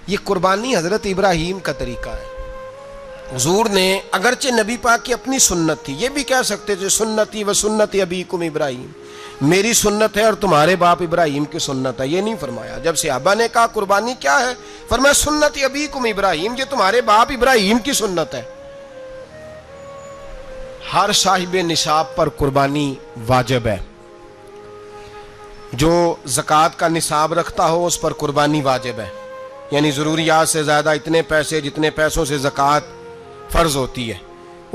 ये कुर्बानी हज़रत इब्राहीम का तरीका है। हुजूर ने, अगरचे नबी पाक की अपनी सुन्नत थी, ये भी कह सकते थे सुन्नती व सुन्नती अबीकुम इब्राहीम, मेरी सुन्नत है और तुम्हारे बाप इब्राहीम की सुन्नत है। ये नहीं फरमाया। जब सहाबा ने कहा कुर्बानी क्या है, फरमाया सुन्नती अबीकुम इब्राहीम, ये तुम्हारे बाप इब्राहीम की सुन्नत है। हर साहिब निसाब पर कुर्बानी वाजिब है। जो ज़कात का निसाब रखता हो उस पर कुर्बानी वाजिब है, यानी ज़रूरियात से ज़्यादा इतने पैसे, जितने पैसों से ज़कात फ़र्ज़ होती है,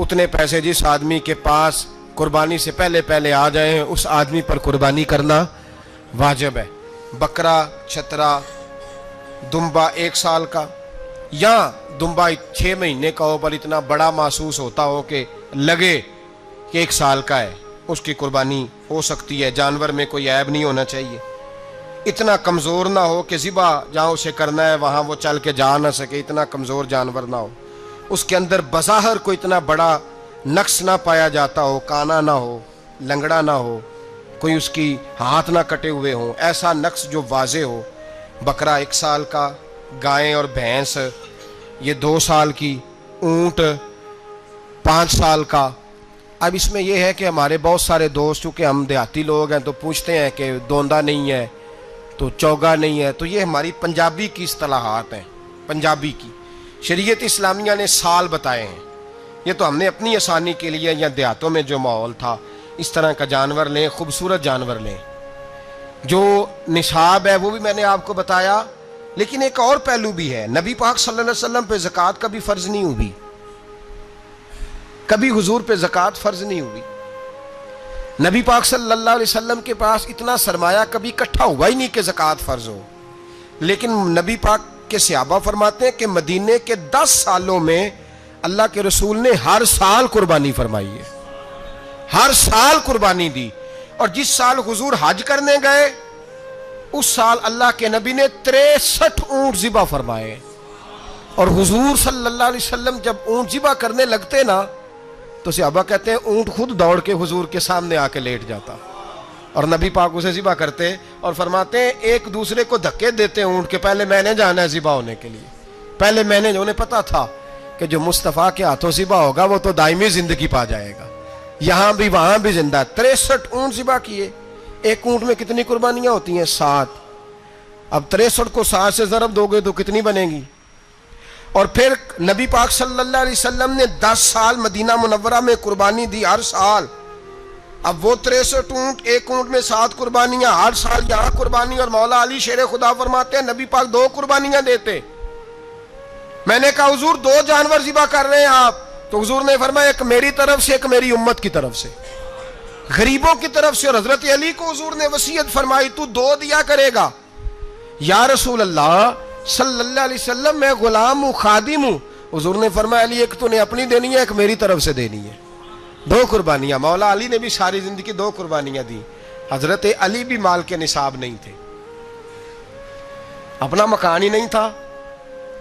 उतने पैसे जिस आदमी के पास कुर्बानी से पहले पहले आ जाए उस आदमी पर कुर्बानी करना वाजिब है। बकरा, छतरा, दुम्बा 1 साल का या दुम्बा 6 महीने का हो पर इतना बड़ा महसूस होता हो कि लगे कि 1 साल का है, उसकी कुर्बानी हो सकती है। जानवर में कोई ऐब नहीं होना चाहिए, इतना कमज़ोर ना हो कि ज़िबा जहाँ उसे करना है वहाँ वो चल के जा ना सके, इतना कमज़ोर जानवर ना हो, उसके अंदर बज़ाहिर कोई इतना बड़ा नक्स ना पाया जाता हो, काना ना हो, लंगड़ा ना हो, कोई उसकी हाथ ना कटे हुए हों, ऐसा नक्स जो वाज़े हो। बकरा 1 साल का, गाय और भैंस ये 2 साल की, ऊँट 5 साल का। अब इसमें यह है कि हमारे बहुत सारे दोस्त, चूँकि हम देहाती लोग हैं, तो पूछते हैं कि दोंदा नहीं है तो चौगा नहीं है, तो ये हमारी पंजाबी की इस्तिलाहात हैं, पंजाबी की। शरीयत इस्लामिया ने साल बताए हैं, ये तो हमने अपनी आसानी के लिए, या देहातों में जो माहौल था इस तरह का जानवर लें, खूबसूरत जानवर लें। जो निसाब है वो भी मैंने आपको बताया, लेकिन एक और पहलू भी है। नबी पाक सल्लल्लाहु अलैहि वसल्लम पे ज़कात कभी फ़र्ज नहीं हुई, कभी हुजूर पे ज़कात फ़र्ज नहीं हुई। नबी पाक सल्लल्लाहु अलैहि वसल्लम के पास इतना सरमाया कभी इकट्ठा हुआ ही नहीं कि ज़कात फ़र्ज हो। लेकिन नबी पाक के सहाबा फरमाते हैं कि मदीने के 10 सालों में अल्लाह के रसूल ने हर साल कुर्बानी फरमाई है, हर साल कुर्बानी दी। और जिस साल हुजूर हज करने गए उस साल अल्लाह के नबी ने 63 ऊंट ज़िबा फरमाए। और हुजूर सल्लल्लाहु अलैहि वसल्लम जब ऊंट ज़िबा करने लगते ना, तो सहाबा कहते हैं ऊंट खुद दौड़ के हुजूर के सामने आके लेट जाता और नबी पाक उसे ज़िबा करते और फरमाते हैं एक दूसरे को धक्के देते ऊंट के, पहले मैंने जाना है ज़िबा होने के लिए, पहले मैंने। उन्हें पता था कि जो मुस्तफ़ा के हाथों ज़िबा होगा वो तो दायमी ज़िंदगी पा जाएगा, यहाँ भी वहाँ भी जिंदा। 63 ऊंट ज़िबा किए। एक ऊंट में कितनी कुर्बानियाँ होती हैं? 7। अब 63 को 7 से ज़रब दोगे तो कितनी बनेगी? और फिर नबी पाक सल्लल्लाहु अलैहि वसल्लम ने 10 साल मदीना मुनव्वरा में कुर्बानी दी, हर साल। अब वो 63 ऊंट, एक ऊंट में 7 कुर्बानियां, हर साल यहाँ कुर्बानी। और मौला अली शेर खुदा फरमाते हैं नबी पाक 2 कुर्बानियां देते। मैंने कहा हुजूर 2 जानवर ज़िबा कर रहे हैं आप, तो हुजूर ने फरमाया एक मेरी तरफ से, एक मेरी उम्मत की तरफ से, गरीबों की तरफ से। और हजरत अली को हुजूर ने वसीयत फरमाई तू 2 दिया करेगा। या रसूल अल्लाह सल्लल्लाहु अलैहि वसल्लम मैं गुलाम हूँ, खादिम हूँ। हुजूर ने फरमाया अली एक तूने अपनी देनी है, एक मेरी तरफ से देनी है। 2 कुर्बानियां। मौला अली ने भी सारी जिंदगी 2 कुर्बानियां दी। हजरत अली भी माल के निसाब नहीं थे, अपना मकान ही नहीं था,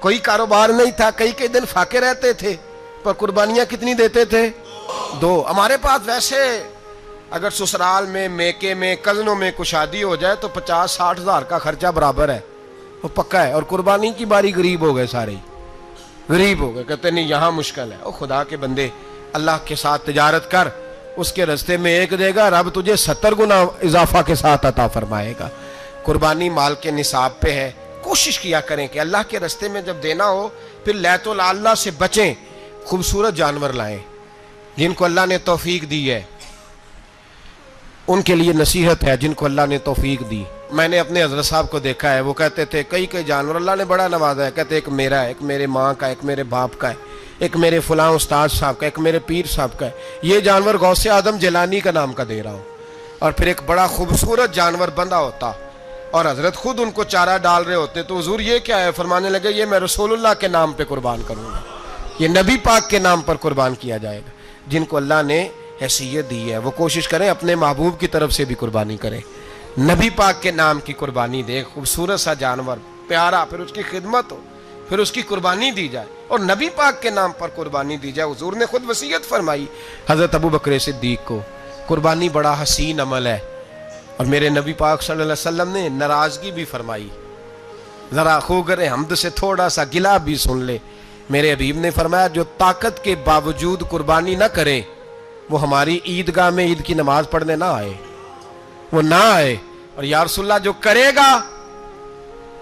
कोई कारोबार नहीं था, कई कई दिन फाके रहते थे, पर कुर्बानियां कितनी देते थे? 2। हमारे पास वैसे अगर ससुराल में, मेके में, कजनों में कुछ शादी हो जाए तो 50-60 हज़ार का खर्चा बराबर है, वो पक्का है। और कुर्बानी की बारी गरीब हो गए, सारे गरीब हो गए। कहते नहीं यहाँ मुश्किल है। ओ खुदा के बंदे, अल्लाह के साथ तिजारत कर, उसके रास्ते में 1 देगा, रब तुझे 70 गुना इजाफा के साथ अता फरमाएगा। कुर्बानी माल के निसाब पे है। कोशिश किया करें कि अल्लाह के रास्ते में जब देना हो फिर लैतुल अल्लाह से बचें, खूबसूरत जानवर लाएं। जिनको अल्लाह ने तौफीक दी है उनके लिए नसीहत है, जिनको अल्लाह ने तौफीक दी। मैंने अपने हजरत साहब को देखा है, वो कहते थे कई कई जानवर अल्लाह ने बड़ा नवाजा है। कहते एक मेरा है, एक मेरे माँ का, एक मेरे बाप का है, एक मेरे फलां उस्ताद साहब का, एक मेरे पीर साहब का है। ये जानवर गौसे आदम जिलानी का नाम का दे रहा हूँ। और फिर एक बड़ा खूबसूरत जानवर बंधा होता और हजरत खुद उनको चारा डाल रहे होते। तो हुजूर ये क्या है? फरमाने लगे ये मैं रसूलुल्लाह के नाम पे कुर्बान करूँगा, ये नबी पाक के नाम पर कुर्बान किया जाएगा। जिनको अल्लाह ने हैसियत दी है वो कोशिश करें अपने महबूब की तरफ से भी कुर्बानी करें, नबी पाक के नाम की कुर्बानी दे। खूबसूरत सा जानवर प्यारा, फिर उसकी खिदमत हो, फिर उसकी कुर्बानी दी जाए और नबी पाक के नाम पर कुर्बानी दी जाए। हुजूर ने खुद वसीयत फरमाई हज़रत अबू बकर सिद्दीक को, कुर्बानी बड़ा हसीन अमल है। और मेरे नबी पाक सल्लल्लाहु अलैहि वसल्लम ने नाराज़गी भी फरमाई, जरा खूगर हमद से थोड़ा सा गिला भी सुन ले। मेरे हबीब ने फरमाया जो ताकत के बावजूद कुर्बानी ना करे वो हमारी ईदगाह में ईद की नमाज पढ़ने ना आए, वो ना आए। और या रसूलल्लाह जो करेगा,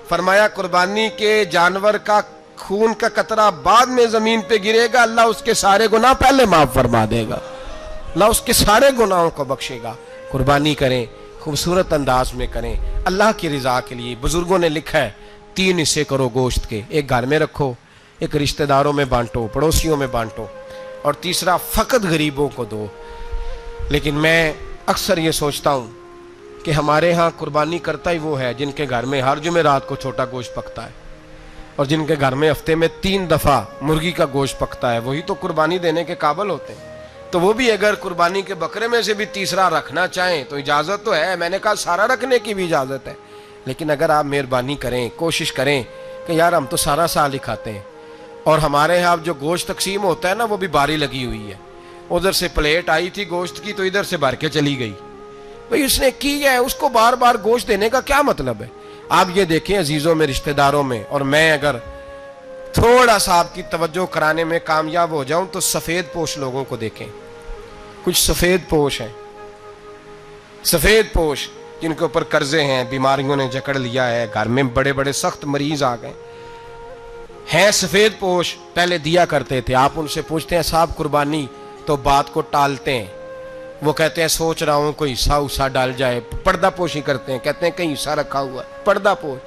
फरमाया कुर्बानी के जानवर का खून का कतरा बाद में जमीन पे गिरेगा, अल्लाह उसके सारे गुनाह पहले माफ फरमा देगा, अल्लाह उसके सारे गुनाहों को बख्शेगा। कुर्बानी करें, खूबसूरत अंदाज में करें, अल्लाह की रजा के लिए। बुजुर्गों ने लिखा है 3 हिस्से करो गोश्त के, एक घर में रखो, एक रिश्तेदारों में बांटो, पड़ोसियों में बांटो, और तीसरा फकत गरीबों को दो। लेकिन मैं अक्सर ये सोचता हूँ कि हमारे यहाँ कुर्बानी करता ही वो है जिनके घर में हर जुमेरात को छोटा गोश्त पकता है, और जिनके घर में हफ्ते में 3 दफ़ा मुर्गी का गोश्त पकता है, वही तो कुर्बानी देने के काबिल होते हैं। तो वो भी अगर कुर्बानी के बकरे में से भी तीसरा रखना चाहें तो इजाज़त तो है, मैंने कहा सारा रखने की भी इजाज़त है। लेकिन अगर आप मेहरबानी करें, कोशिश करें कि यार हम तो सारा साल ही खाते हैं, और हमारे यहाँ जो गोश्त तकसीम होता है ना वो भी बारी लगी हुई है, उधर से प्लेट आई थी गोश्त की तो इधर से भर के चली गई। भाई उसने की है, उसको बार बार गोश्त देने का क्या मतलब है? आप ये देखें अजीज़ों में, रिश्तेदारों में, और मैं अगर थोड़ा सा आपकी तवज्जो कराने में कामयाब हो जाऊं तो सफ़ेद पोश लोगों को देखें। कुछ सफ़ेद पोश हैं, सफ़ेद पोश जिनके ऊपर कर्जे हैं, बीमारियों ने जकड़ लिया है, घर में बड़े बड़े सख्त मरीज आ गए हैं, सफ़ेद पोश पहले दिया करते थे। आप उनसे पूछते हैं साहब कुर्बानी, तो बात को टालते हैं, वो कहते हैं सोच रहा हूँ कोई हिस्सा उस्सा डाल जाए, पर्दा पोशी करते हैं, कहते हैं कहीं हिस्सा रखा हुआ है, पर्दा पोश।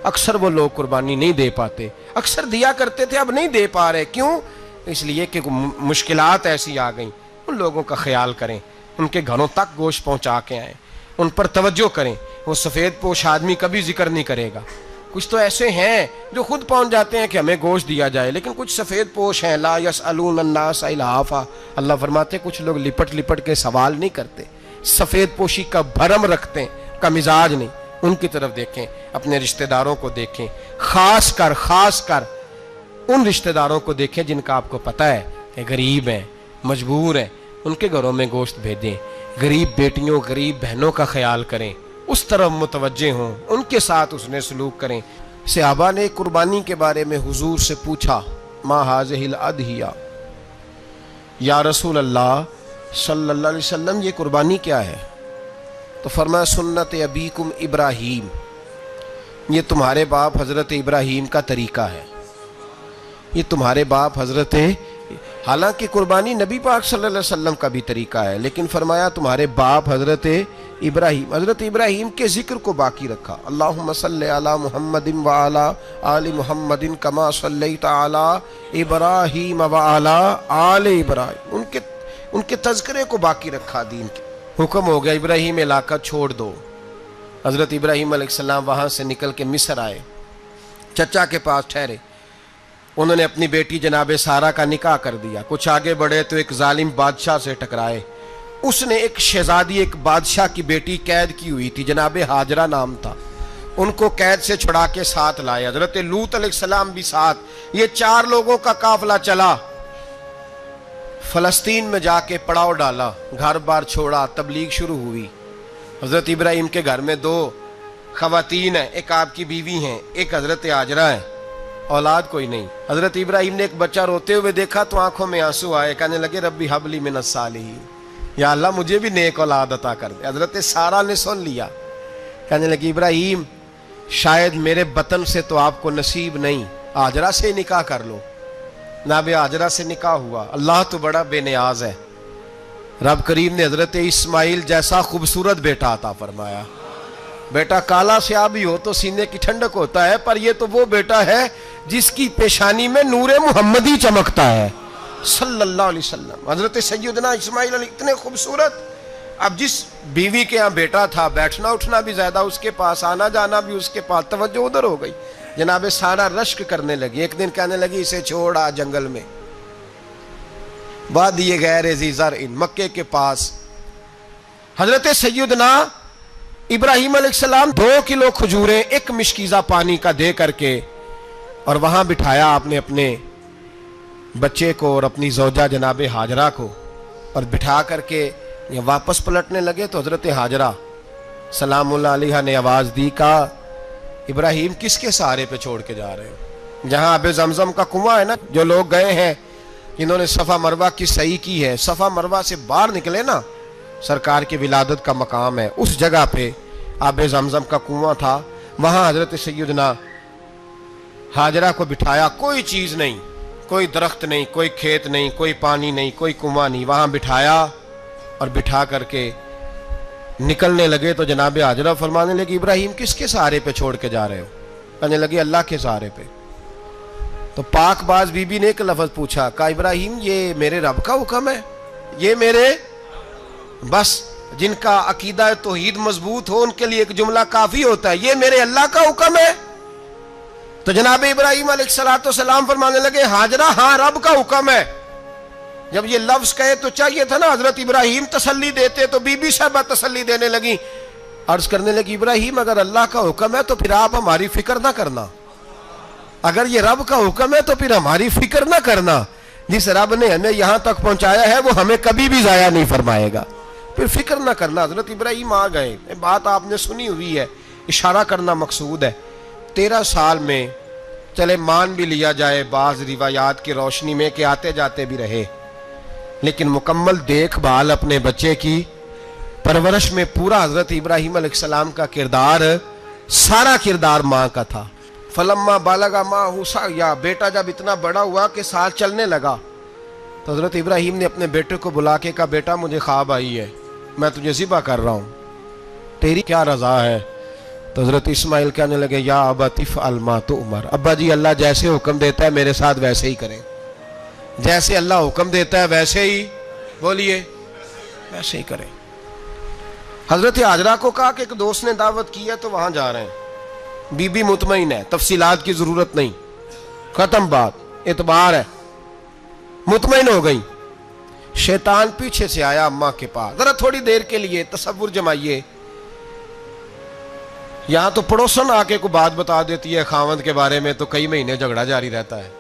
अक्सर वो लोग कुर्बानी नहीं दे पाते, अक्सर दिया करते थे अब नहीं दे पा रहे। क्यों? इसलिए कि मुश्किलात ऐसी आ गई। उन लोगों का ख्याल करें, उनके घरों तक गोश्त पहुँचा के आएँ, उन पर तवज्जो करें। वो सफ़ेद पोश आदमी कभी जिक्र नहीं करेगा। कुछ तो ऐसे हैं जो खुद पहुंच जाते हैं कि हमें गोश्त दिया जाए, लेकिन कुछ सफ़ेद पोश हैं, ला यसअलून अन्नास इल्हाफा। अल्लाह फरमाते कुछ लोग लिपट लिपट के सवाल नहीं करते, सफ़ेद पोशी का भरम रखते हैं, का मिजाज नहीं। उनकी तरफ देखें, अपने रिश्तेदारों को देखें, खास कर उन रिश्तेदारों को देखें जिनका आपको पता है कि गरीब हैं, मजबूर हैं, उनके घरों में गोश्त भेजें। गरीब बेटियों, गरीब बहनों का ख्याल करें, उस तरफ मुतवज्जे हों, उनके साथ उसने सलूक करें। सहाबा ने कुर्बानी के बारे में हुजूर से पूछा, मा हाज़िहिल अदहिया, या रसूल अल्लाह सल्लल्लाहु अलैहि वसल्लम ये कुर्बानी क्या है? तो फरमाया सुन्नत अबीकुम इब्राहीम, ये तुम्हारे बाप हज़रत इब्राहीम का तरीका है, ये तुम्हारे बाप हज़रत, हालांकि कुर्बानी नबी पाक सल्लल्लाहु अलैहि वसल्लम का भी तरीका है, लेकिन फरमाया तुम्हारे बाप हज़रत इब्राहीम, हज़रत इब्राहीम के जिक्र को बाकी रखा। अल्लाहुम्मा सल्लि अला मुहम्मदिन व अला आलि मुहम्मदिन कमा सल्लैता अला इब्राहीम व अला आलि इब्राहीम, उनके तज़किरे को बाकी रखा। दीन के हुक्म हो गया इब्राहीम इलाका छोड़ दो। हज़रत इब्राहीम अलैहिस्सलाम वहाँ से निकल के मिस्र आए, चचा के पास ठहरे, उन्होंने अपनी बेटी जनाबे सारा का निकाह कर दिया। कुछ आगे बढ़े तो एक जालिम बादशाह से टकराए, उसने एक शहजादी, एक बादशाह की बेटी कैद की हुई थी, जनाबे हाजरा नाम था, उनको कैद से छुड़ा के साथ लाए। हजरत लूत अलैहिस्सलाम भी साथ। ये 4 लोगों का काफिला चला, फलस्तीन में जाके पड़ाव डाला, घर बार छोड़ा, तबलीग शुरू हुई। हजरत इब्राहीम के घर में 2 खवातीन हैं, एक आपकी बीवी हैं, एक हजरत हाजरा है, औलाद कोई नहीं। हजरत इब्राहीम ने एक बच्चा रोते हुए देखा तो आंखों में आंसू आए, कहने लगे रब्बी हबली मिनस सालिहीन, या अल्लाह मुझे भी नेक औलाद अता कर दे। हजरत सारा ने सुन लिया, कहने लगी इब्राहीम शायद मेरे बतन से तो आपको नसीब नहीं, हाजरा से निकाह कर लो। नाबे हाजरा से निकाह हुआ। अल्लाह तो बड़ा बेनियाज है, रब करीम ने हजरत इस्माइल जैसा खूबसूरत बेटा अता फरमाया। बेटा काला स्याह भी हो तो सीने की ठंडक होता है, पर यह तो वो बेटा है जिसकी पेशानी में नूरे मुहम्मदी चमकता है सल्लल्लाहु अलैहि वसल्लम। हजरत सैयदना इस्माइल इतने खूबसूरत। अब जिस बीवी के यहाँ बेटा था, बैठना उठना भी ज्यादा उसके पास, आना जाना भी उसके पास, तवज्जो उधर हो गई। जनाबे सारा रश्क करने लगी। एक दिन कहने लगी इसे छोड़ आ जंगल में, बाद ये गैर ज़ीज़र इन मक्के के पास। हजरत सैयदना इब्राहीम अलैहिस्सलाम 2 किलो खजूरें 1 मिश्कीज़ा पानी का दे करके और वहां बिठाया आपने अपने बच्चे को और अपनी ज़ौजा जनाबे हाजरा को, और बिठा करके ये वापस पलटने लगे तो हजरत हाजरा सलामुल्लाह अलैहा ने आवाज़ दी, कहा इब्राहिम किसके सहारे पे छोड़ के जा रहे हो? जहां आबे जमजम का कुआं है ना, जो लोग गए हैं जिन्होंने सफ़ा मरवा की सही की है, सफ़ा मरवा से बाहर निकले ना, सरकार की विलादत का मकाम है, उस जगह पे आबे जमजम का कुआं था। वहां हजरत सैयदना हाजरा को बिठाया, कोई चीज नहीं, कोई दरख्त नहीं, कोई खेत नहीं, कोई पानी नहीं, कोई कुआं नहीं, वहां बिठाया और बिठा करके निकलने लगे तो जनाब हाजरा फरमाने लगी, इब्राहिम किसके सहारे पे छोड़ के जा रहे हो? कहने लगी अल्लाह के सहारे पे। तो पाकबाज बीबी ने एक लफ्ज पूछा, कहा इब्राहिम ये मेरे रब का हुक्म है, ये मेरे, बस जिनका अकीदा तौहीद मजबूत हो उनके लिए एक जुमला काफी होता है, ये मेरे अल्लाह का हुक्म है। तो जनाब इब्राहिम अलैहिस्सलाम फरमाने लगे, हाजरा हाँ रब का हुक्म है। जब ये लफ्ज कहे तो चाहिए था ना हजरत इब्राहिम तसल्ली देते, तो बीबी साहबा तसल्ली देने लगी, अर्ज करने लगी, इब्राहिम अगर अल्लाह का हुक्म है तो फिर आप हमारी फिक्र ना करना, अगर ये रब का हुक्म है तो फिर हमारी फिक्र ना करना, जिस रब ने हमें यहां तक पहुंचाया है वो हमें कभी भी जाया नहीं फरमाएगा, फिर फिक्र ना करना। हजरत इब्राहिम आ गए, बात आपने सुनी हुई है, इशारा करना मकसूद है। 13 साल में चले मान भी लिया जाए बाज रिवायात की रोशनी में कि आते जाते भी रहे, लेकिन मुकम्मल देखभाल अपने बच्चे की परवरिश में पूरा हजरत इब्राहिम अलैहिस्सलाम का किरदार, सारा किरदार माँ का था। फलम्मा बालगा माँ हुसा, या बेटा जब इतना बड़ा हुआ कि साथ चलने लगा, तो हजरत इब्राहिम ने अपने बेटे को बुला के कहा, बेटा मुझे ख्वाब आई है, मैं तुझे ज़िबा कर रहा हूँ, तेरी क्या रजा है? तो हजरत इस्माइल कहने लगे, या अबा तिफ अलमा तो उमर, अब्बा जी अल्लाह जैसे हुक्म देता है मेरे साथ वैसे ही करें, जैसे अल्लाह हुक्म देता है वैसे ही, बोलिए, वैसे ही करें। हजरत हाजरा को कहा कि एक दोस्त ने दावत की है तो वहां जा रहे हैं, बीबी मुतमईन है, तफसीलात की जरूरत नहीं, खत्म बात, एतबार है, मुतमईन हो गई। शैतान पीछे से आया अम्मा के पास, जरा थोड़ी देर के लिए तसव्वुर जमाइए, यहां तो पड़ोसन आके को बात बता देती है खावंद के बारे में, तो कई महीने झगड़ा जारी रहता है,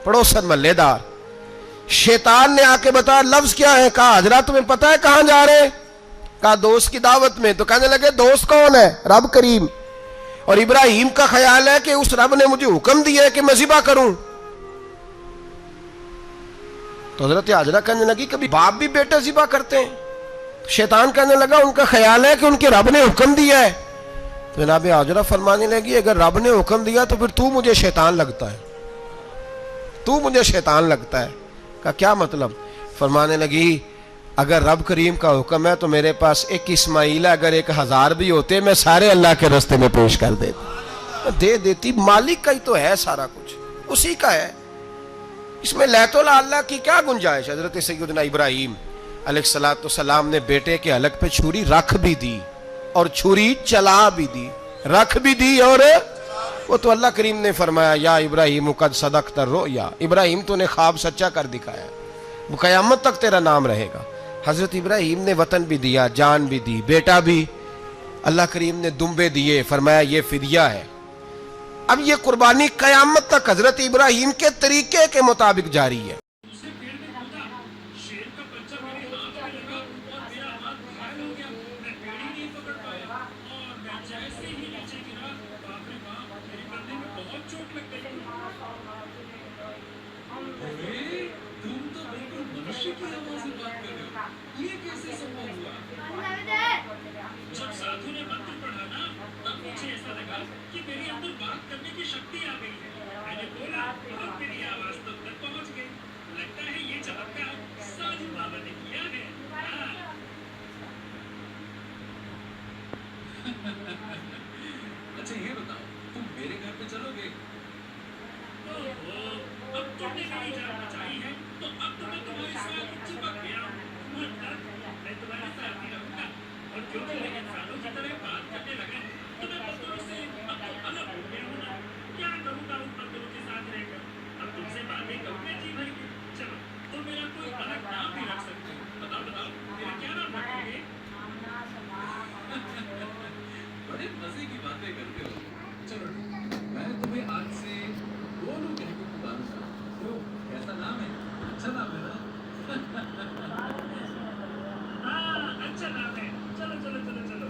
पड़ोसन मल्लेदार। शैतान ने आके बताया लफ्ज क्या है? कहा हाजरा तुम्हें पता है कहां जा रहे हैं? कहा दोस्त की दावत में। तो कहने लगे दोस्त कौन है? रब करीम। और इब्राहिम का ख्याल है कि उस रब ने मुझे हुक्म दिया है कि मैं ज़िबा करूं। तो हजरत हाजरा कहने लगी कभी बाप भी बेटे ज़िबा करते हैं? शैतान कहने लगा उनका ख्याल है कि उनके रब ने हुक्म दिया है। तो जनाब हाजरा फरमाने लगी अगर रब ने हुक्म दिया तो फिर तू मुझे शैतान लगता है, तू मुझे शैतान लगता है। का क्या मतलब? फरमाने लगी अगर रब करीम का हुक्म है तो मेरे पास एक इस्माइल है, अगर 1000 भी होते मैं सारे अल्लाह के रास्ते में पेश कर दे देती। मालिक का ही तो है सारा कुछ, उसी का है, इसमें लैतुल्ला अल्लाह की क्या गुंजाइश। हजरत सैयदना इब्राहिम अलैहिस्सलाम ने बेटे के हलक पे छुरी रख भी दी और छुरी चला भी दी, रख भी दी, और वो तो अल्लाह करीम ने फरमाया या इब्राहिम कद सदक़्ता रुया, इब्राहिम तूने ख्वाब सच्चा कर दिखाया, वो क़यामत तक तेरा नाम रहेगा। हजरत इब्राहिम ने वतन भी दिया, जान भी दी, बेटा भी, अल्लाह करीम ने दुम्बे दिए, फरमाया ये फिदिया है। अब ये कुर्बानी क़यामत तक हजरत इब्राहिम के तरीके के मुताबिक जारी है। अच्छा ये बताओ तुम मेरे घर पे चलोगे? अब तुमने मेरी जान बचाई है तो अब तो मैं तुम्हारे साथ चिपक गया हूँ। मैं तुम्हारे साथ ही रहूंगा और जो तुम इंसानों की तरह बात करने लगे तो मैं पत्थरों से अब तो अलग हो गया हूँ ना, क्या करूँगा उन पत्थरों के साथ रहकर? अब तुमसे बातें करूँगा जी भर के। चलो तुम मेरा कोई अलग नाम भी रख सकते हो, बताओ बताओ मेरा क्या नाम रखोगे? बड़े मजे की बातें करते हो। चलो मैं तुम्हें आज से गोलू कह के पुकारूंगा। क्यों, कैसा नाम है? अच्छा नाम है ना? हाँ अच्छा नाम है। चलो चलो चलो चलो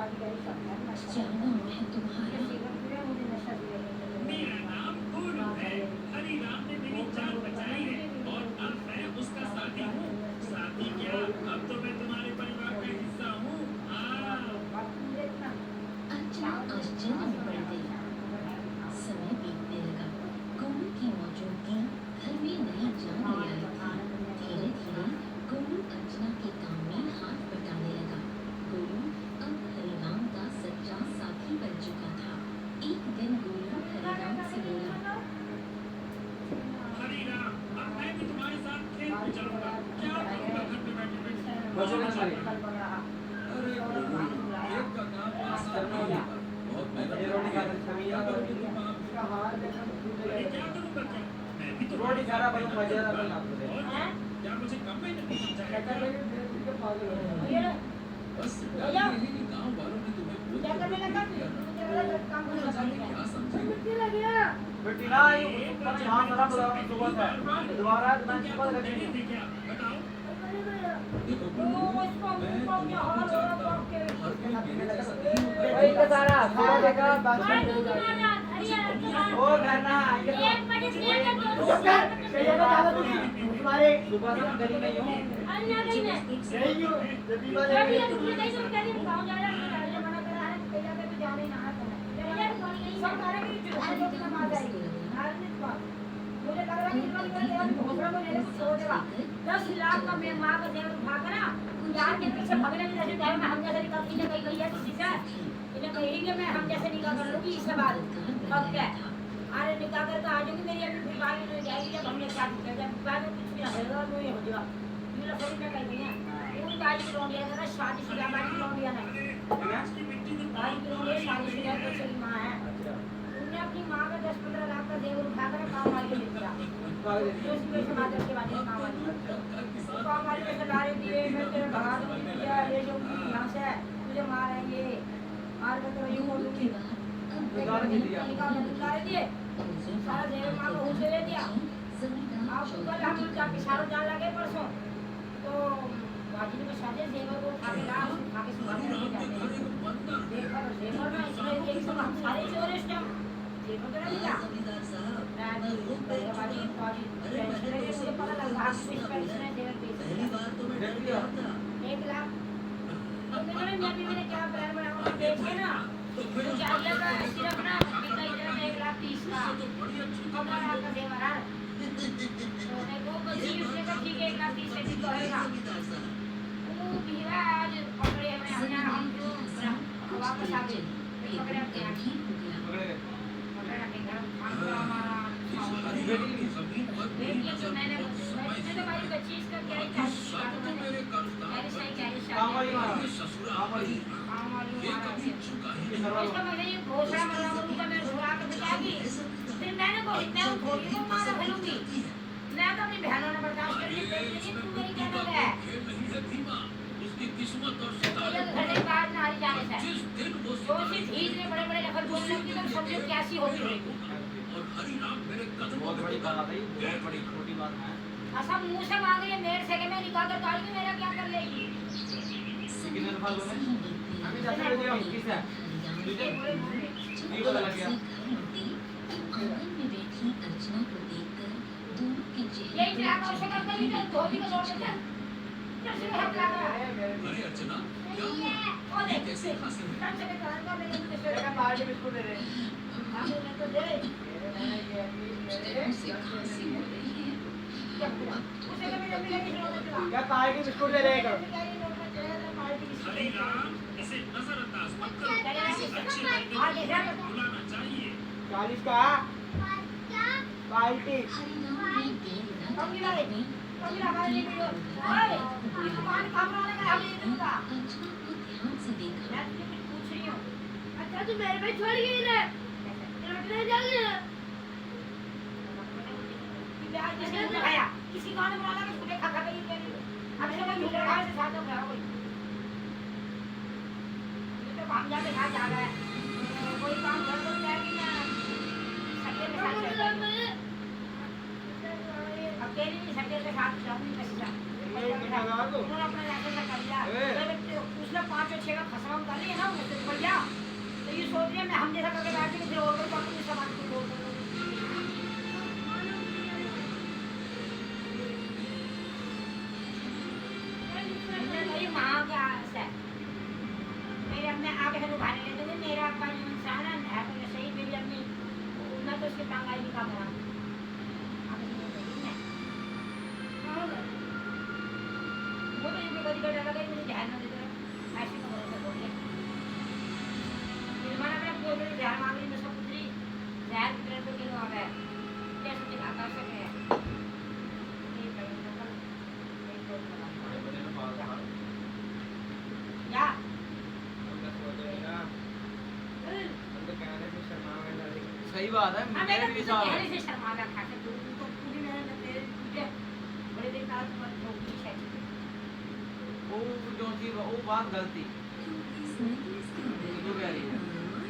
जाना मैं तुम्हारा मेरा नाम गोलू है। हरी राम ने मेरी जान बचाई है और अब मैं उसका साथी हूँ। साथी क्या, अब तो मैं तुम्हारे परिवार का हिस्सा हूँ। अर्चना आश्चर्य में पड़ गई। समय बीतने लगा। गोलू की मौजूदगी घर में नई जान ले आई थी। धीरे धीरे गोलू अर्चना के काम में हाथ बटाने लगा। गोलू अब हरिराम का सच्चा साथी बन चुका था। एक दिन गोलू हरिराम से बोला, हरी राम, अब मैं भी तुम्हारे साथ खेत में चलूंगा। क्या करूंगा घर पे बैठे बैठे? अरे गोलू, खेत का काम आसान नहीं है और मेहनत करनी है। क्या करोगे तुम आप? अरे क्या करूंगा क्या? मैं भी तो रोटी खाना बड़ा मजा आता है और क्या मुझे कम मेहनत नहीं समझाएगा? बस यही नहीं, गांव वालों ने तुम्हें बोल दिया ना, ना जाने क्या समझेंगे। बेटी ना ये पर यहाँ सारा बुलावा सुबह है दोबारा मैं सुबह लगे नहीं क्या बताओ? देखो गोलू, मैं तुम्हें तो जानता हूँ, हर कोई मेरे जैसा नहीं होता है। वही का सारा सारा देखा बात ओ करना ये तुम्हारे सुबह से गली में हूँ यही हूँ जब भी बात मुझे लग रहा है कि घोसला को लेने को छोड़ देगा। 10 लाख का मैं माँ का देवर उठा कर ना यार के पीछे भगने की जैसे टाइम में हम जैसे निकल के कहीं गई है किसी से इन्हें कही कि मैं हम जैसे निकल कर लूंगी इसके बाद ओके अरे निकाल कर तो आ जाऊंगी मेरी अभी फिर बाद में जाएगी जब हमने शादी कर जब बाद में कुछ भी ना होगा वो ही हो जाएगा मेरा थोड़ी मैं कहीं नहीं है पूरी गाड़ी की लोन लिया था शादी शुदा गाड़ी की लोन लिया नहीं आज की मिट्टी में गाड़ी की लोन लिया शादी शुदा तो सही माँ है उन्होंने अपनी माँ का 10-15 लाख का देवर उठा कर काम वाली ले दिया जो उसकी पैसे मादर के बाद काम वाली काम वाली पैसे डाले दिए मैं तेरे भगा दूंगी तुझे ले जाऊंगी यहाँ से तुझे मारेंगे मार कर तो यूं हो लूंगी निकाल दिए सारा देवर माँ को उसे ले दिया आप कल हम जाके सारों जान लगे परसों तो बाजी ने शादी देवर को उठा के ला उठा के सुबह में जाते देखा तो देवर में इसमें एक सब हम सारे चोर इस टाइम देवर तो नहीं क्या बाजी मुझे पता लगा इस पैसे ने देवर पे 1 लाख तो मैंने क्या प्लान बनाया देखिए ना तो क्या किया था सिर्फ ना कितना इतना 1,30,000 का 15 लाख का देवर है तो देखो बच्ची उसने कहा ठीक है 1,30,000 से ठीक रहेगा वो भीड़ा आज पकड़े हमें हम जो वापस आ गए पकड़े हम क्या पकड़े के घर हमारा देखिए तो मैंने तो भाई बच्ची इसका क्या ही था काम वाली मारा इसका मैंने ये घोषणा मरना उनका मैं रुला के बचागी फिर मैंने को इतना थोड़ी को मार भलूंगी मैं तो अपनी बहनों ने बर्दाश्त करके लेकिन तू मेरी क्या कर है उसकी किस्मत और ये घरे बाहर ना हारी जाने से जो सी धीर ने बड़े बड़े लफज बोलने की तो समझो कैसी होती होगी और हरि राम मेरे कदमों बहुत बड़ी बात है बहुत बड़ी छोटी बात है ऐसा मुंह से मांग रही है मेरे से कि मैं निकाल कर डालूंगी मेरा क्या कर लेगी कितने रुपए बोले अभी 10 बजे हम किस है ये बोले नहीं पता लग गया आंगन में बैठी अर्चना को देखकर दोनों के चेहरे यही चला कर उसे कर कहीं तो धोती को जोड़ देते कैसे हाथ लगा अरे अर्चना क्या हुआ? ओ देख कैसे खांसी हुई? कम से कम का मेरे को देखा पार्टी बिस्कुट दे रहे आगे में तो दे से खांसी हो रही है। उसे कभी जल्दी लेके चलो चला क्या पार्टी बिस्कुट दे रहे हैं हरि राम इसे नजरअंदाज मत करो। इसे अच्छे बंदे को बुलाना चाहिए। 40 का पार्टी हरिराम ने देर न कभी करते लगे हुए कभी लगा ले वीडियो ओए दुकान कमरा लगा हम ले दूंगा अर्चना को ध्यान से देखा। मैं तुझे कुछ पूछ रही हूं अच्छा तू मेरे पे छोड़ गई ना लौटने जल्दी प्यार किसने लगाया किसी गाने में वाला कुछ खा खा गई अब से कोई झूठे खाए से साथ हो गया कोई ये तो हम जाके खा जा रहा है कोई काम कर तो जाएगी ना सके के साथ अकेले नहीं सके के साथ जाऊंगी कैसे ये क्या लगा दो उन्होंने अपना जाके कर दिया उसने 5 और 6 पीछे का खसरा उतार लिया ना उससे बढ़ जा तो ये सोच रही है मैं हम जैसा करके बैठ के फिर और कोई बात नहीं समाज को बोल दूंगा मेरी माँ का आस है मेरे अपने आगे से उठाने लेते थे मेरा अपना जो इंसान है तो सही मेरी अपनी मैं तो उसके टांगाई नहीं काम रहा वो तो इनके कभी कभी लगा मुझे ध्यान ना देते ऐसे तो भरोसा हो गया निर्माण में कोई भी ध्यान मांग रही मैं सब पुत्री ध्यान की तरफ तो क्यों आ गया कैसे चला कर सके ये कहीं ना कहीं कोई या सही बात है मेरे भी साथ पहले से शर्मा रहा था तो पूरी मेरे तुझे बड़े दिन बाद मत ठोकी शायद वो जो थी वो बात गलती तो कह रही है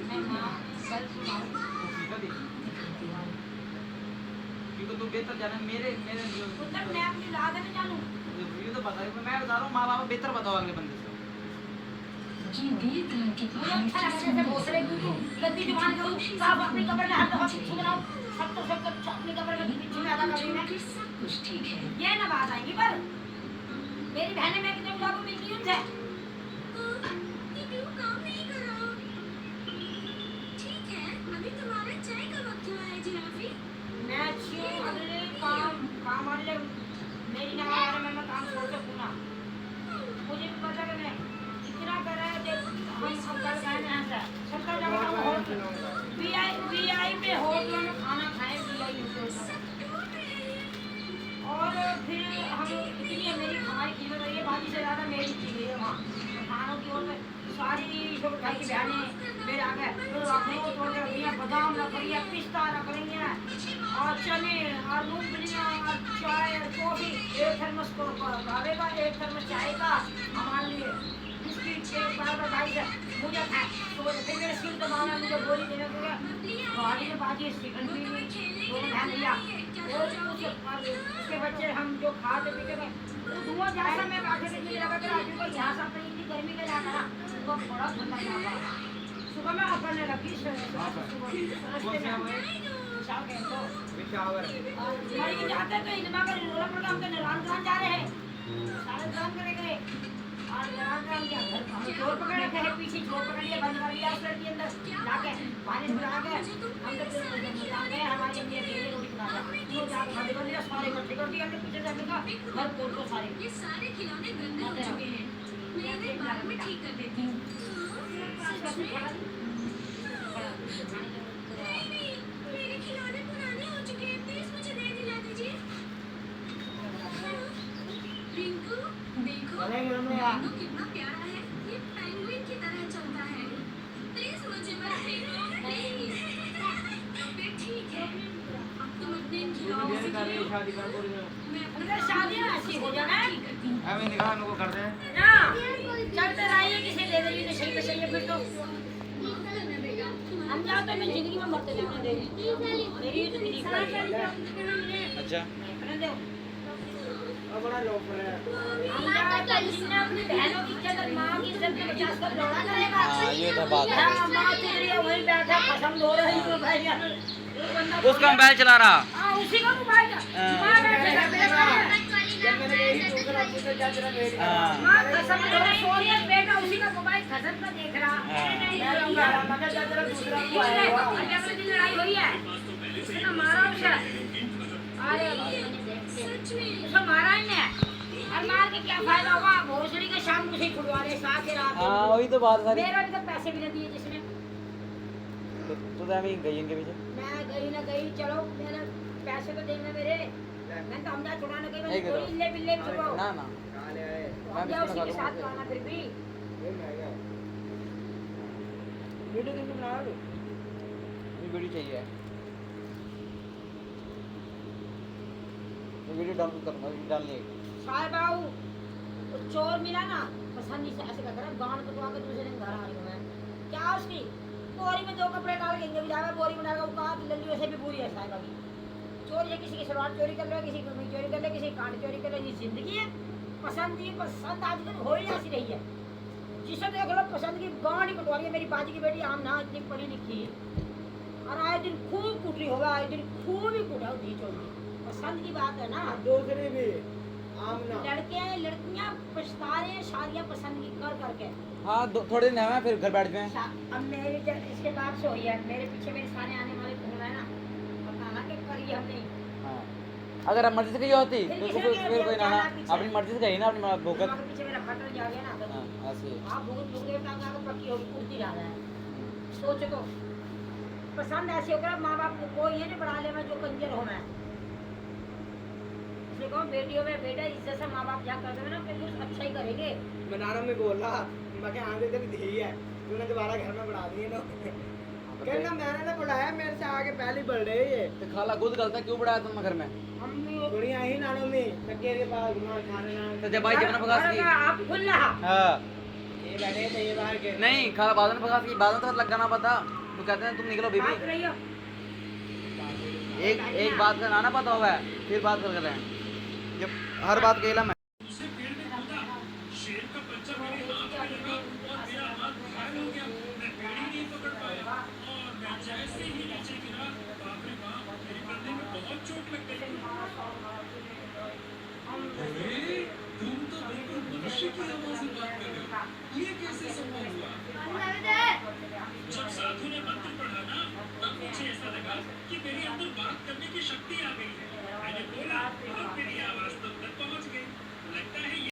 मैं मां कल सुनाऊं वो सीधा देखी क्योंकि तू बेहतर जाने मेरे मेरे उत्तर मैं अपनी लाद में जानूं ये तो बता मैं बता रहा हूँ माँ बाप बेहतर बताओ अगले बंदे से ये देर कलर के मुझे अच्छा लगा जैसे भोसले की गद्दी जुबान करूं साहब अपनी कब्र में हाथ हाथ छुड़ाऊं सब तो अपनी कब्र में पीछे में आधा कर रही है सब कुछ ठीक है। ये ना बात आएगी पर मेरी बहनें मैं कितने लोगों को मिलती हूं उनसे काम नहीं कर रहा ठीक है अभी तुम्हारा चाय का वक्त हुआ है जिराफी मैं अच्छी हूं अगले काम वाले मेरी ना आ रहा मैं काम छोड़ सकूं ना मुझे भी पता है मैं कितना कर रहा है हम सब कर गए हैं सर सबका जगह हम होटल वीआई पे होटल में खाना खाए वीआई और फिर हम इतनी मेरी हमारी कीमत है ये बाकी से ज़्यादा मेरी चीज़ है वहाँ खानों की ओर में सारी जो भाई की बहनें मेरे आ गए तो अखरोट तोड़ के रखी हैं बादाम रख रही है पिस्ता रख रही हैं और चने और मूंगफलियाँ और चाय और कॉफ़ी एक थर्मस को कावे का एक थर्मस चाय का हमारे लिए बिस्किट एक बार भाई से मुझे तो फिर मेरे सिर दबाना मुझे गोली देने को गाड़ी में बाजी चिकन भी दोनों ध्यान दिया उसके बच्चे हम जो खाते पीते थे वो धुआं जैसा मैं बैठे थे मुझे लगा कि राजू को यहाँ से अपनी इतनी गर्मी का जाता ना वो बड़ा ठंडा लगा सुबह में करने लगी मरी जाते तो इतना कर रोला पड़ता हम तो निरान जा रहे हैं सारे काम करेंगे और निरान क्या घर हम चोर पकड़ रखे हैं पीछे चोर पकड़ लिया बंद कर दिया उस लड़की अंदर जाके पानी बुला के हम तो गए हमारी अम्मी अकेले रोटी बना वो जाके खाने कर लिया सारे इकट्ठे कर दिया हमने पीछे जाने का घर तोड़ को सारे ये सारे खिलौने गंदे हो चुके हैं मैं इन्हें बाद में ठीक कर देती हूँ नहीं मेरे खिलौने पुराने हो चुके हैं प्लीज मुझे नए दिला दीजिए रिंकू देखो रिंकू कितना प्यारा है ये पेंगुइन की तरह चलता है प्लीज मुझे मत फेंको नहीं फिर ठीक है अब तुम अपने इन खिलौनों से खेलो शादी कर बोल रहे हो मैं अपनी अंदर शादी ना ऐसी हो जाना ठीक करती हूँ हमें निकाह मेरे को कर दे ना चलते रहिए किसी दे दीजिए तो सही पे सही है फिर तो हम जाओ तो मैं जिंदगी में मरते जाने देंगे मेरी तो तकलीफ है अच्छा रहने दो बड़ा लोफर है हम जाओ तो जिसने अपनी बहनों की इज्जत माँ की इज्जत में 50 का लौड़ा करेगा हाँ ये तो बात है हाँ माँ तेरी वहीं बैठा कसम धो रही हूँ भाई यार एक बंदा उसका मोबाइल चला रहा हाँ उसी का मोबाइल माँ बैठे घर पे जब मैंने यही दूसरा दूसरा जाते रहे माँ कसम धो रही सो रही है बेटा उसी का मोबाइल कसम का देख रहा मैं लूंगा मगर जाते रहे दूसरा को आएगा अगले दिन लड़ाई हुई है उसने मारा उसे अरे सच में उसको मारा ही नहीं और मार के क्या फायदा होगा भोसड़ी के शाम मुझे छुड़वा रहे साथ ही रात हाँ वही तो बात सारी मेरा भी तो पैसे भी नहीं दिए जिसने तो मैं गई इनके पीछे मैं गई ना गई चलो मेरे पैसे तो देना मेरे मैं तो हमजा छुड़ाने गई मैं एक कोई इल्ले बिल्ले भी छुड़वाओ ना ना काले आए हमजा उसी के साथ आना फिर भी ये मैं गया वीडियो किन बना लो ये वीडियो चाहिए ये वीडियो डाउनलोड करूंगा वीडियो डालनी है साहब बाबू वो चोर मिला ना पसंद नहीं से ऐसे कर रहा गान कटवा के दूसरे दिन घर आ रही हूँ मैं क्या उसकी बोरी में 2 कपड़े डाल के भी जाएगा बोरी में डालेगा वो कहा लल्ली वैसे भी पूरी है साहब अभी चोर ये किसी की सलवार चोरी कर लो किसी की कमीज चोरी कर लो किसी की कांट चोरी कर लो ये जिंदगी है पसंद ही पसंद आजकल हो ही ऐसी रही है जिसे देख लो पसंद की गांड ही कटवा रही है। मेरी बाजी की बेटी आमना इतनी पढ़ी लिखी और आए दिन खूब कुट रही होगा, आए दिन खूब ही कुटा दी चोरी। पसंद की बात है ना। दूसरी भी आमना लड़के लड़कियां पछता रहे हैं शादियां पसंद की कर करके। हाँ थोड़े दिन है फिर घर बैठ गए। अब मेरी जब इसके बाद से हुई है, मेरे पीछे मेरे सारे आने वाले घूम रहे हैं ना, बताना कि करी हमने। हाँ अगर आप मर्जी से गई होती तो फिर कोई ना अपनी मर्जी से गई ना अपनी भूखत। दिमाग के पीछे मेरा फटल जा गया ना। हाँ ऐसे ही। आप भूख भूख देवता का पक्की होगी, उड़ती जा रहा है। सोचो तो पसंद ऐसी होकर माँ बाप को ये नहीं बढ़ा ले मैं जो कंजर हो मैं। इसलिए कहो बेटियों में बेटा इज्जत से माँ बाप क्या कर देंगे ना फिर कुछ अच्छा ही करेंगे। मैं नारा में बोल रहा मैं क्या आगे तक दी है तूने दोबारा घर में बढ़ा दिए ना। कहना मैंने ना बढ़ाया, मेरे से आगे पहले बढ़ रहे ये। तो खाला खुद गलता क्यों बढ़ाया तुमने घर में? मम्मी दुनिया ही नानों में तके के पास घुमा खाने ना। तो जब भाई जब भगा सकी। आप खुल रहा हाँ ये बैठे थे ये बाहर के नहीं खाला बाद में भगा सकी, बाद में तो लग ना पता तो कहते हैं तुम निकलो बात बीबी। रही हो। एक बात का ना पता होगा फिर बात कर रहे हैं जब हर बात कहला मैं। दूसरे पेड़ में कूदा, शेर का बच्चा मेरे हाथ में लगा और मेरा हाथ घायल हो गया। मैं पेड़ ही नहीं पकड़ पाया और मैं जैसे ही नीचे गिरा, बाप रे बाप, मेरे कंधे में बहुत चोट लग गई। अरे, तुम तो बिल्कुल मनुष्य की आवाज में बात कर रहे हो। ये कैसे संभव हुआ? जब साधु ने मंत्र पढ़ा ना, तब मुझे ऐसा लगा कि मेरे अंदर बात करने की शक्ति आ गई।